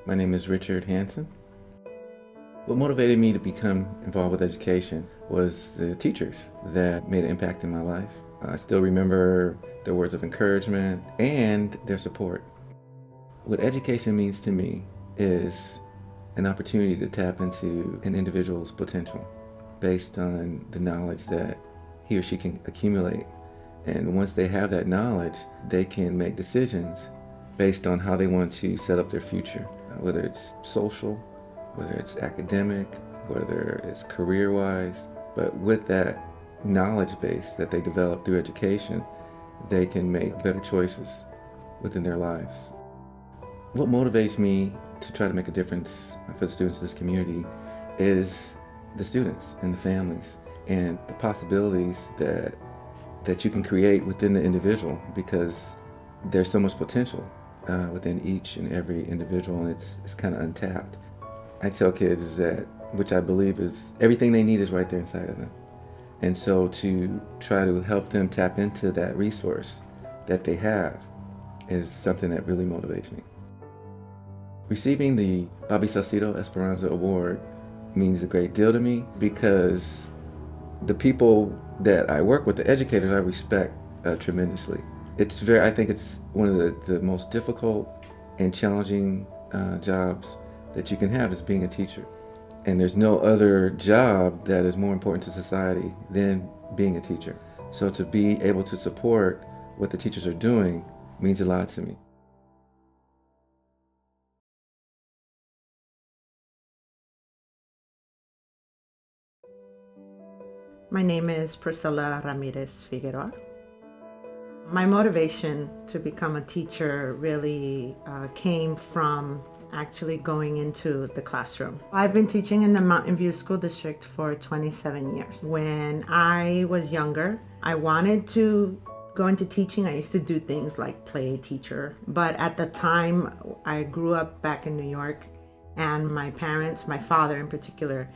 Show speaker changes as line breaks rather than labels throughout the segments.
My name is Richard Hanson. What motivated me to become involved with education was the teachers that made an impact in my life. I still remember their words of encouragement and their support. What education means to me is an opportunity to tap into an individual's potential based on the knowledge that he or she can accumulate. And once they have that knowledge, they can make decisions based on how they want to set up their future, whether it's social, whether it's academic, whether it's career-wise. But with that knowledge base that they develop through education, they can make better choices within their lives. What motivates me to try to make a difference for the students of this community is the students and the families and the possibilities that you can create within the individual, because there's so much potential within each and every individual, and it's kind of untapped. I tell kids that, which I believe is everything they need is right there inside of them. And so to try to help them tap into that resource that they have is something that really motivates me. Receiving the Bobby Salcedo Esperanza Award means a great deal to me because the people that I work with, the educators, I respect tremendously. I think it's one of the most difficult and challenging jobs that you can have is being a teacher. And there's no other job that is more important to society than being a teacher. So to be able to support what the teachers are doing means a lot to me.
My name is Priscilla Ramirez Figueroa. My motivation to become a teacher really came from actually going into the classroom. I've been teaching in the Mountain View School District for 27 years. When I was younger, I wanted to go into teaching. I used to do things like play teacher, but at the time I grew up back in New York, and my parents, my father in particular,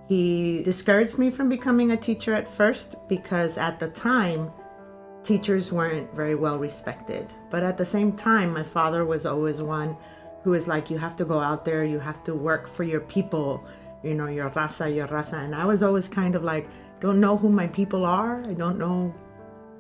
he discouraged me from becoming a teacher at first because at the time teachers weren't very well respected. But at the same time, my father was always one who was like, you have to go out there, you have to work for your people, you know, your raza. And I was always kind of like, don't know who my people are. I don't know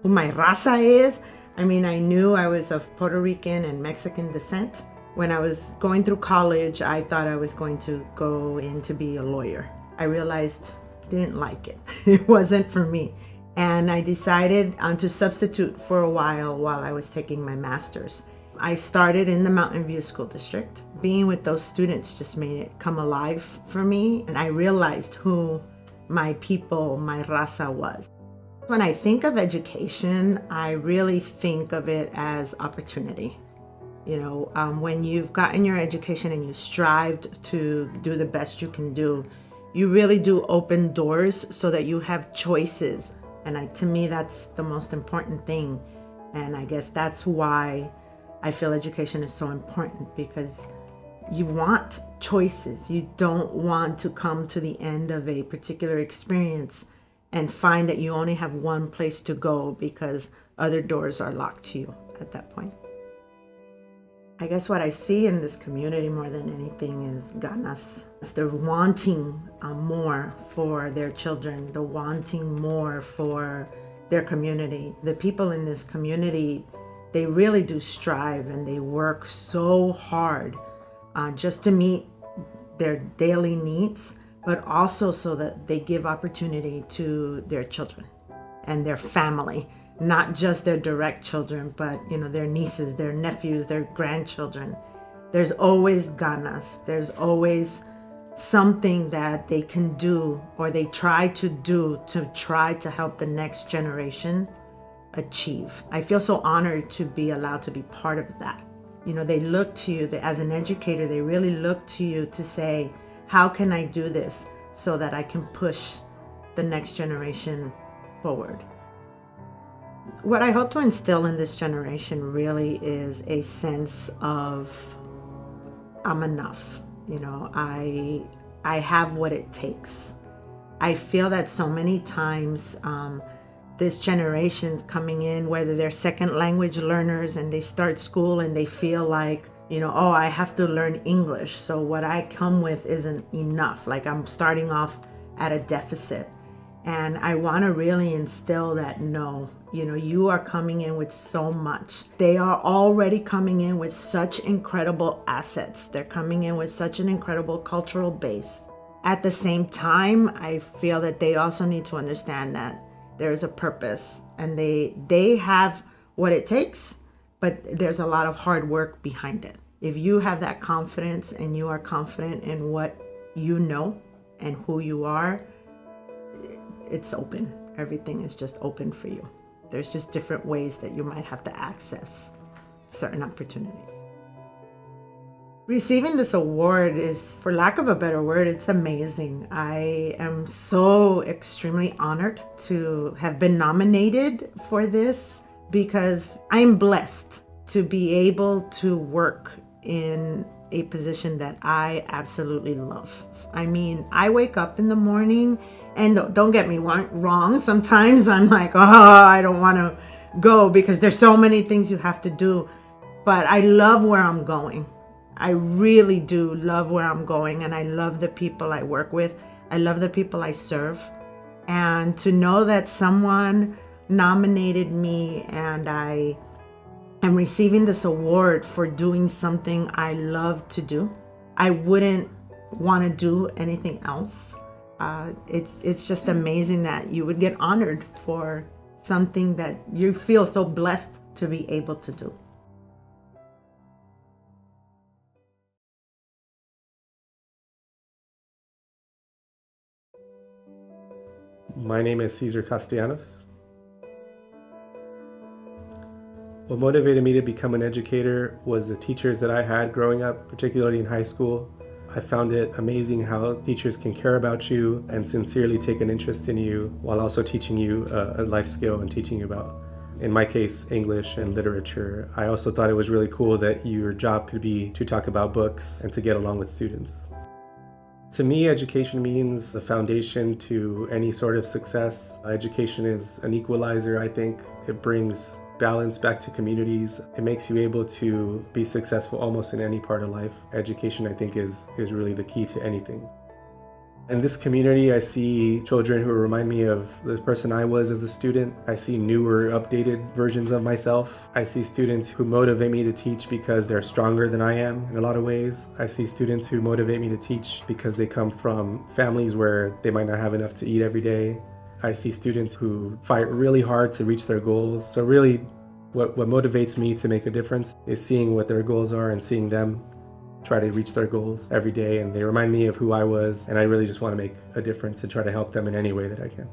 who my raza is. I mean, I knew I was of Puerto Rican and Mexican descent. When I was going through college, I thought I was going to go in to be a lawyer. I realized I didn't like it. It wasn't for me. And I decided to substitute for a while I was taking my master's. I started in the Mountain View School District. Being with those students just made it come alive for me. And I realized who my people, my raza was. When I think of education, I really think of it as opportunity. You know, when you've gotten your education and you strived to do the best you can do, you really do open doors so that you have choices. And to me, that's the most important thing. And I guess that's why I feel education is so important, because you want choices. You don't want to come to the end of a particular experience and find that you only have one place to go because other doors are locked to you at that point. I guess what I see in this community more than anything is ganas. They're wanting more for their children. They're wanting more for their community. The people in this community, they really do strive and they work so hard just to meet their daily needs, but also so that they give opportunity to their children and their family. Not just their direct children, but you know, their nieces, their nephews, their grandchildren. There's always ganas. There's always something that they can do or they try to do to try to help the next generation achieve. I feel so honored to be allowed to be part of that. You know, they look to you, as an educator, they really look to you to say, how can I do this so that I can push the next generation forward? What I hope to instill in this generation really is a sense of I'm enough. You know, I have what it takes. I feel that so many times this generation's coming in, whether they're second language learners and they start school and they feel like, oh, I have to learn English, so what I come with isn't enough. Like, I'm starting off at a deficit. And I want to really instill that no, you are coming in with so much. They are already coming in with such incredible assets. They're coming in with such an incredible cultural base. At the same time, I feel that they also need to understand that there is a purpose, and they have what it takes, but there's a lot of hard work behind it. If you have that confidence and you are confident in what you know and who you are, it's open. Everything is just open for you. There's just different ways that you might have to access certain opportunities. Receiving this award is, for lack of a better word, it's amazing. I am so extremely honored to have been nominated for this, because I'm blessed to be able to work in a position that I absolutely love. I mean, I wake up in the morning, and don't get me wrong, sometimes I'm like, oh, I don't want to go because there's so many things you have to do. But I love where I'm going. I really do love where I'm going, and I love the people I work with. I love the people I serve. And to know that someone nominated me and I am receiving this award for doing something I love to do, I wouldn't want to do anything else. It's just amazing that you would get honored for something that you feel so blessed to be able to do.
My name is Cesar Castellanos. What motivated me to become an educator was the teachers that I had growing up, particularly in high school. I found it amazing how teachers can care about you and sincerely take an interest in you while also teaching you a life skill and teaching you about, in my case, English and literature. I also thought it was really cool that your job could be to talk about books and to get along with students. To me, education means the foundation to any sort of success. Education is an equalizer, I think. It brings balance back to communities. It makes you able to be successful almost in any part of life. Education, I think, is really the key to anything. In this community, I see children who remind me of the person I was as a student. I see newer, updated versions of myself. I see students who motivate me to teach because they're stronger than I am in a lot of ways. I see students who motivate me to teach because they come from families where they might not have enough to eat every day. I see students who fight really hard to reach their goals. So really, what motivates me to make a difference is seeing what their goals are and seeing them try to reach their goals every day. And they remind me of who I was, and I really just want to make a difference and try to help them in any way that I can.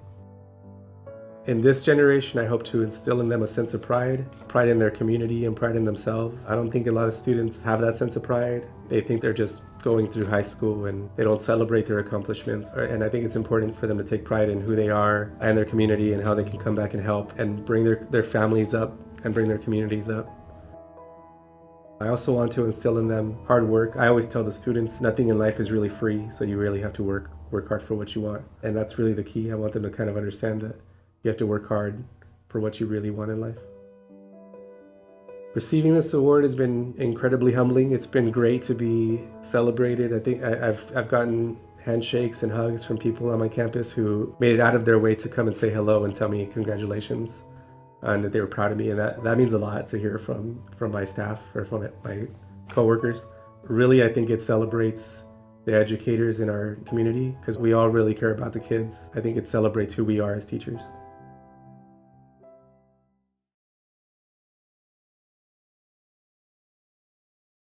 In this generation, I hope to instill in them a sense of pride in their community and pride in themselves. I don't think a lot of students have that sense of pride. They think they're just going through high school and they don't celebrate their accomplishments. And I think it's important for them to take pride in who they are and their community and how they can come back and help and bring their families up and bring their communities up. I also want to instill in them hard work. I always tell the students nothing in life is really free, so you really have to work hard for what you want. And that's really the key. I want them to kind of understand that you have to work hard for what you really want in life. Receiving this award has been incredibly humbling. It's been great to be celebrated. I think I've gotten handshakes and hugs from people on my campus who made it out of their way to come and say hello and tell me congratulations and that they were proud of me. And that means a lot to hear from my staff or from my coworkers. Really, I think it celebrates the educators in our community because we all really care about the kids. I think it celebrates who we are as teachers.